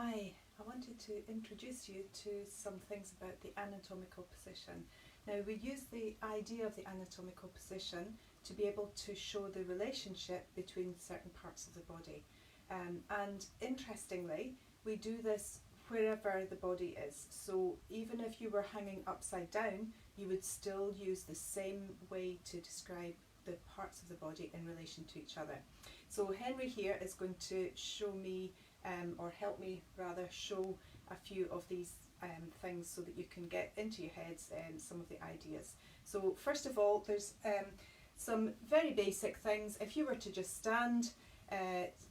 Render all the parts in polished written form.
Hi, I wanted to introduce you to some things about the anatomical position. Now, we use the idea of the anatomical position to be able to show the relationship between certain parts of the body. And interestingly, we do this wherever the body is. So even if you were hanging upside down, you would still use the same way to describe the parts of the body in relation to each other. So Henry here is going to show me, or help me rather, show a few of these things so that you can get into your heads some of the ideas. So first of all, there's some very basic things. If you were to just stand,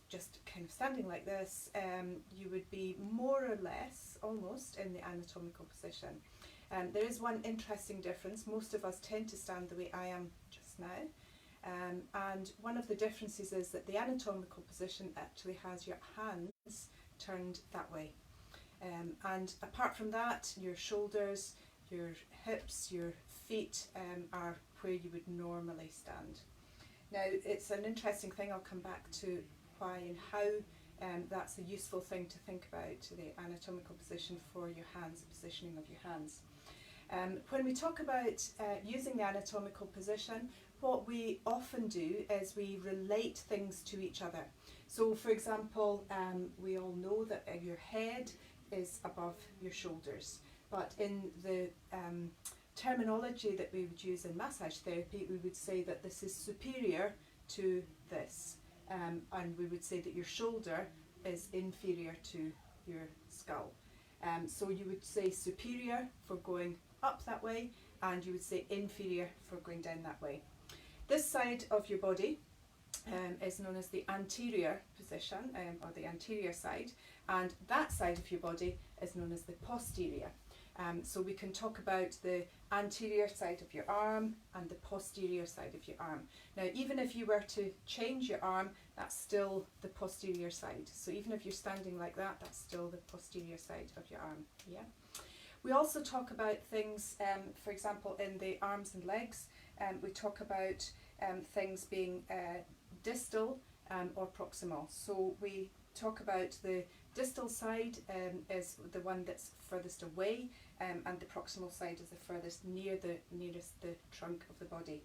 just kind of standing like this, you would be more or less almost in the anatomical position. There is one interesting difference. Most of us tend to stand the way I am just now. And one of the differences is that the anatomical position actually has your hands turned that way. And apart from that, your shoulders, your hips, your feet are where you would normally stand. Now, it's an interesting thing. I'll come back to why and how that's a useful thing to think about, the anatomical position for your hands, the positioning of your hands. When we talk about using the anatomical position, what we often do is we relate things to each other. So for example, we all know that your head is above your shoulders, but in the terminology that we would use in massage therapy, we would say that this is superior to this, and we would say that your shoulder is inferior to your skull. So you would say superior for going up that way, and you would say inferior for going down that way. This side of your body is known as the anterior position, or the anterior side, and that side of your body is known as the posterior. So we can talk about the anterior side of your arm and the posterior side of your arm. Now, even if you were to change your arm, that's still the posterior side. So even if you're standing like that, that's still the posterior side of your arm. Yeah. We also talk about things, for example, in the arms and legs, we talk about things being distal or proximal. So we talk about the distal side is the one that's furthest away, and the proximal side is the furthest nearest the trunk of the body.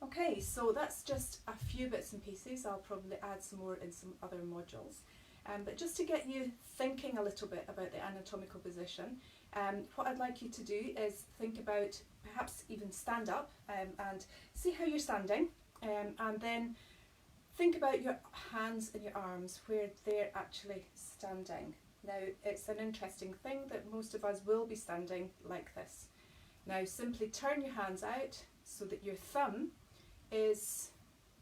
Okay, so that's just a few bits and pieces. I'll probably add some more in some other modules. But just to get you thinking a little bit about the anatomical position, what I'd like you to do is think about, perhaps even stand up and see how you're standing, and then think about your hands and your arms, where they're actually standing. Now, it's an interesting thing that most of us will be standing like this. Now, simply turn your hands out so that your thumb is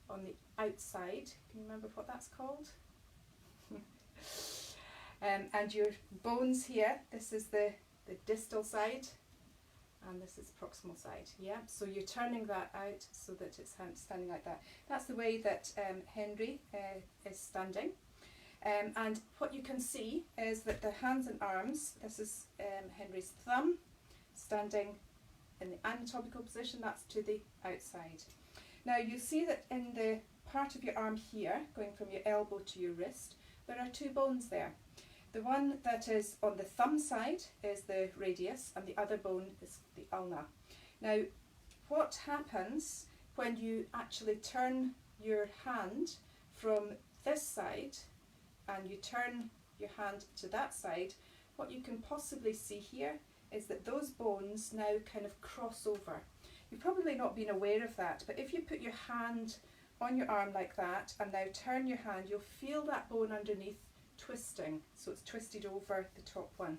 on the outside. Can you remember what that's called? And your bones here, this is the distal side, and this is proximal side. Yeah, so you're turning that out so that it's standing like that. That's the way that Henry is standing. And what you can see is that the hands and arms, this is Henry's thumb standing in the anatomical position, that's to the outside. Now you see that in the part of your arm here, going from your elbow to your wrist, there are two bones there. The one that is on the thumb side is the radius, and the other bone is the ulna. Now, what happens when you actually turn your hand from this side and you turn your hand to that side, what you can possibly see here is that those bones now kind of cross over. You've probably not been aware of that, but if you put your hand on your arm like that and now turn your hand, you'll feel that bone underneath twisting, so it's twisted over the top one.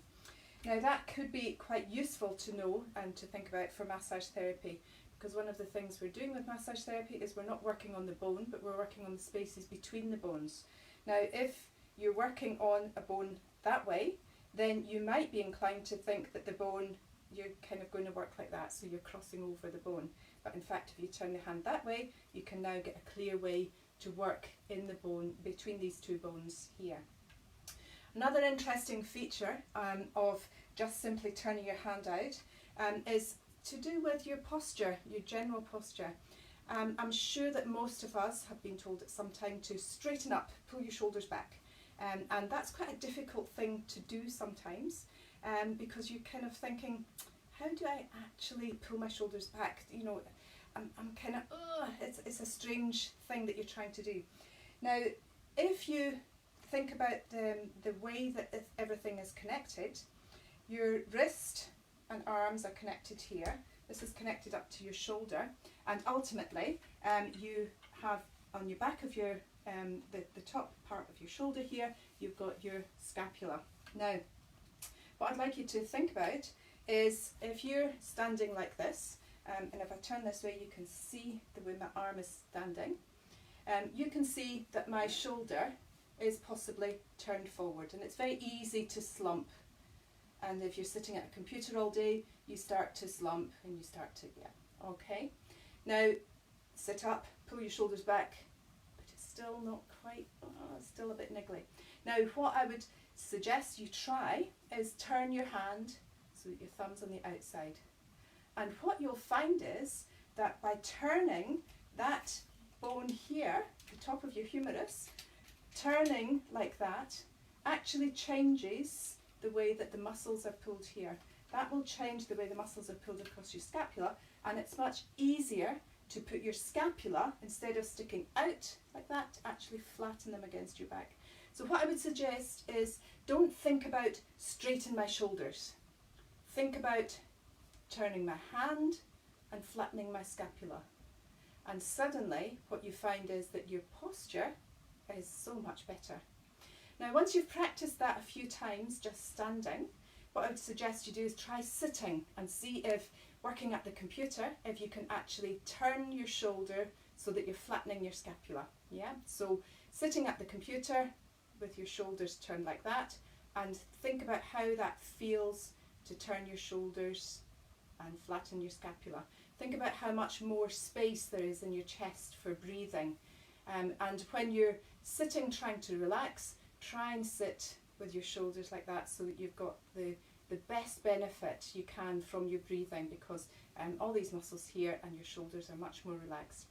Now that could be quite useful to know and to think about for massage therapy, because one of the things we're doing with massage therapy is we're not working on the bone, but we're working on the spaces between the bones. Now, if you're working on a bone that way, then you might be inclined to think that the bone, you're kind of going to work like that, so you're crossing over the bone. But in fact, if you turn the hand that way, you can now get a clear way to work in the bone, between these two bones here. Another interesting feature of just simply turning your hand out is to do with your posture, your general posture. I'm sure that most of us have been told at some time to straighten up, pull your shoulders back. And that's quite a difficult thing to do sometimes, because you're kind of thinking, how do I actually pull my shoulders back? You know, I'm kind of, it's a strange thing that you're trying to do. Now, if you think about the way that everything is connected, your wrist and arms are connected here. This is connected up to your shoulder, and ultimately you have on your back of your the top part of your shoulder here, you've got your scapula. Now, what I'd like you to think about is if you're standing like this, and if I turn this way, you can see the way my arm is standing. You can see that my shoulder is possibly turned forward, and it's very easy to slump. And if you're sitting at a computer all day, you start to slump and you start to, okay. Now, sit up, pull your shoulders back, but it's still not quite, still a bit niggly. Now, what I would suggest you try is turn your hand so that your thumb's on the outside. And what you'll find is that by turning that bone here, the top of your humerus, turning like that, actually changes the way that the muscles are pulled here. That will change the way the muscles are pulled across your scapula, and it's much easier to put your scapula, instead of sticking out like that, to actually flatten them against your back. So what I would suggest is, don't think about straighten my shoulders. Think about turning my hand and flattening my scapula. And suddenly what you find is that your posture is so much better. Now, once you've practiced that a few times just standing, what I would suggest you do is try sitting and see if, working at the computer, if you can actually turn your shoulder so that you're flattening your scapula. Yeah, so sitting at the computer with your shoulders turned like that, and think about how that feels to turn your shoulders and flatten your scapula. Think about how much more space there is in your chest for breathing. And when you're sitting trying to relax, try and sit with your shoulders like that so that you've got the best benefit you can from your breathing, because all these muscles here and your shoulders are much more relaxed.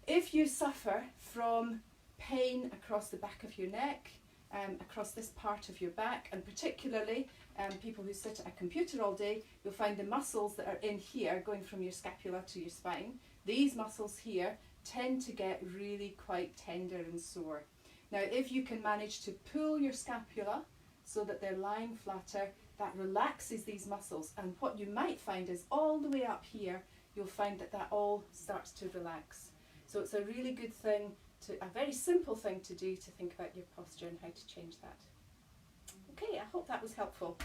If you suffer from pain across the back of your neck, across this part of your back, and particularly people who sit at a computer all day, you'll find the muscles that are in here going from your scapula to your spine. These muscles here tend to get really quite tender and sore. Now, if you can manage to pull your scapula so that they're lying flatter, that relaxes these muscles, and what you might find is all the way up here, you'll find that that all starts to relax. So it's a really good thing, a very simple thing to do, to think about your posture and how to change that. Okay, I hope that was helpful.